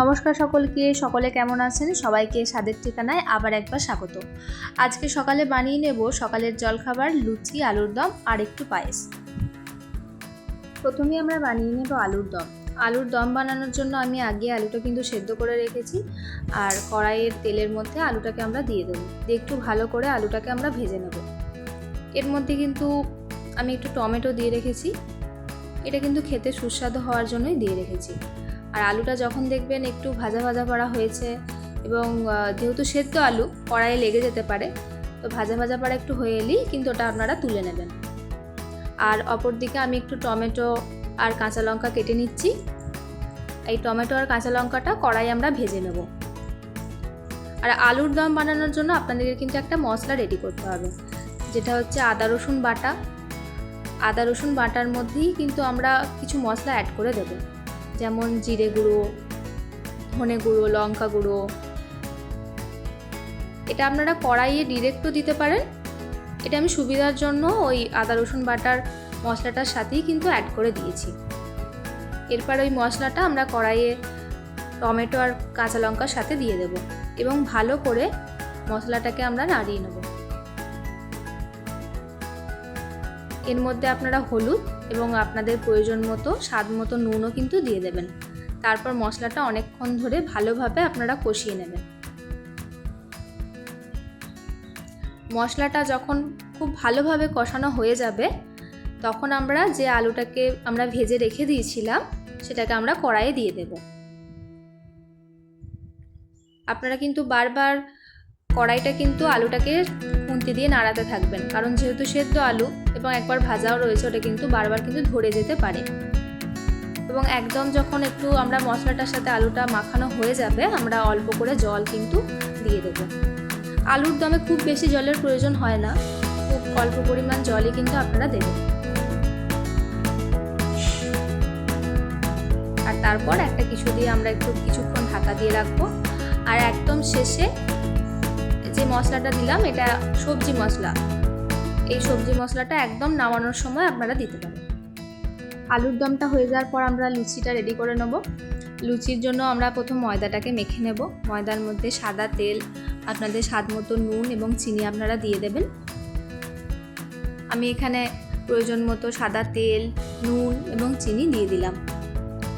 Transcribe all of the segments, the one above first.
নমস্কার সকলে কেমন আছেন? সবাইকে স্বাদের ঠিকানায় আবার একবার স্বাগত। আজকে সকালে বানিয়ে নেব সকালের জলখাবার লুচি, আলুর দম আর একটু পায়েস। প্রথমে আমরা বানিয়ে নেব আলুর দম। আলুর দম বানানোর জন্য আমি আগে আলুটা কিন্তু সেদ্ধ করে রেখেছি, আর কড়াইয়ের তেলের মধ্যে আলুটাকে আমরা দিয়ে দেবো। দিয়ে একটু ভালো করে আলুটাকে আমরা ভেজে নেব। এর মধ্যে কিন্তু আমি একটু টমেটো দিয়ে রেখেছি, এটা কিন্তু খেতে সুস্বাদু হওয়ার জন্যই দিয়ে রেখেছি। আর আলুটা যখন দেখবেন একটু ভাজা ভাজা করা হয়েছে, এবং যেহেতু সেদ্ধ আলু কড়াইয়ে লেগে যেতে পারে, তো ভাজা ভাজা করা একটু হয়ে এলেই কিন্তু ওটা আপনারা তুলে নেবেন। আর অপর দিকে আমি একটু টমেটো আর কাঁচা লঙ্কা কেটে নিচ্ছি। এই টমেটো আর কাঁচা লঙ্কাটা কড়াই আমরা ভেজে নেব। আর আলুর দম বানানোর জন্য আপনাদেরকে কিন্তু একটা মশলা রেডি করতে হবে, যেটা হচ্ছে আদা রসুন বাটা। আদা রসুন বাটার মধ্যেই কিন্তু আমরা কিছু মশলা অ্যাড করে দেব, যেমন জিরে গুঁড়ো, ধনে গুঁড়ো, লঙ্কা গুঁড়ো। এটা আপনারা কড়াইয়ে ডিরেক্টও দিতে পারেন, এটা আমি সুবিধার জন্য ওই আদা রসুন বাটার মশলাটার সাথেই কিন্তু অ্যাড করে দিয়েছি। এরপর ওই মশলাটা আমরা কড়াইয়ে টমেটো আর কাঁচা লঙ্কার সাথে দিয়ে দেব, এবং ভালো করে মশলাটাকে আমরা নাড়িয়ে নেব। এর মধ্যে আপনারা হলুদ এবং আপনাদের প্রয়োজন মতো স্বাদ মতো নুনও কিন্তু দিয়ে দেবেন। তারপর মশলাটা অনেকক্ষণ ধরে ভালোভাবে আপনারা কষিয়ে নেবেন। মশলাটা যখন খুব ভালোভাবে কষানো হয়ে যাবে, তখন আমরা যে আলুটাকে আমরা ভেজে রেখে দিয়েছিলাম সেটাকে আমরা কড়াইয়ে দিয়ে দেব। আপনারা কিন্তু বারবার কড়াইটা কিন্তু আলুটাকে খুন্তি দিয়ে নাড়াতে থাকবেন, কারণ যেহেতু সেদ্ধ আলু এবং একবার ভাজাও রয়েছে, ওটা কিন্তু বারবার কিন্তু ধরে যেতে পারে। এবং একদম যখন একটু আমরা মশলাটার সাথে আলুটা মাখানো হয়ে যাবে, আমরা অল্প করে জল কিন্তু দিয়ে দেব। আলুর দমে খুব বেশি জলের প্রয়োজন হয় না, খুব অল্প পরিমাণ জলই কিন্তু আপনারা দেবেন। আর তারপর একটা কিছু দিয়ে আমরা কিছুক্ষণ ঢাকা দিয়ে রাখবো। আর একদম শেষে যে মশলাটা দিলাম, এটা সবজি মশলা। এই সবজি মশলাটা একদম নামানোর সময় আপনারা দিতে পারেন। আলুর দমটা হয়ে যাওয়ার পর আমরা লুচিটা রেডি করে নেব। লুচির জন্য আমরা প্রথম ময়দাটাকে মেখে নেব। ময়দার মধ্যে সাদা তেল, আপনাদের স্বাদ মতো নুন এবং চিনি আপনারা দিয়ে দেবেন। আমি এখানে প্রয়োজন মতো সাদা তেল, নুন এবং চিনি দিয়ে দিলাম।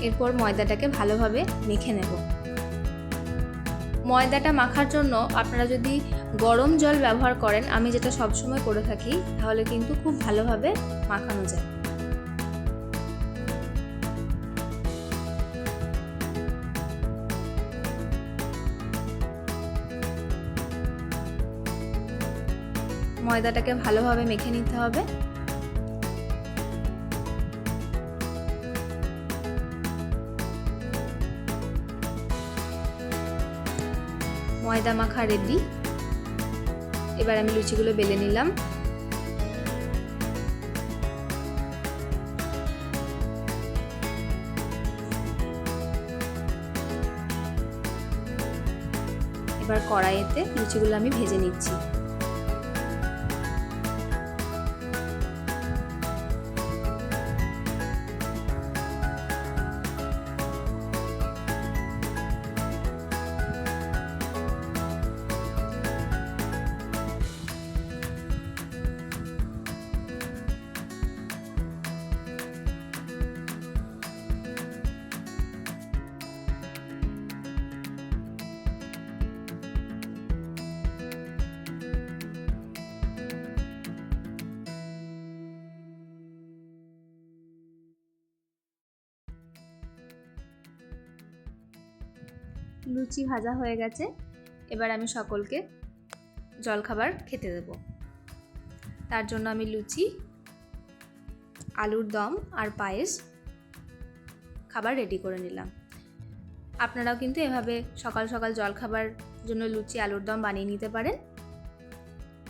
এরপর ময়দাটাকে ভালোভাবে মেখে নেব। ময়দাটা মাখার জন্য আপনারা যদি গরম জল ব্যবহার করেন, আমি যেটা সবসময় করে থাকি, তাহলে কিন্তু খুব ভালোভাবে মাখানো যায়। ময়দাটাকে ভালোভাবে মেখে নিতে হবে। ময়দা মাখা রেডি। এবার আমি লুচিগুলো বেলে নিলাম। এবার কড়াইতে লুচিগুলো আমি ভেজে নিচ্ছি। লুচি ভাজা হয়ে গেছে। এবার আমি সকলকে জলখাবার খেতে দেব। তার জন্য আমি লুচি, আলুর দম আর পায়েস খাবার রেডি করে নিলাম। আপনারাও কিন্তু এভাবে সকাল সকাল জলখাবার জন্য লুচি, আলুর দম বানিয়ে নিতে পারেন।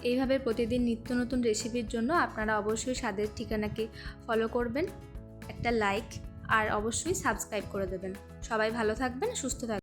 এইভাবে প্রতিদিন নিত্য নতুন রেসিপির জন্য আপনারা অবশ্যই স্বাদের ঠিকানাকে ফলো করবেন, একটা লাইক আর অবশ্যই সাবস্ক্রাইব করে দেবেন। সবাই ভালো থাকবেন, সুস্থ থাকবেন।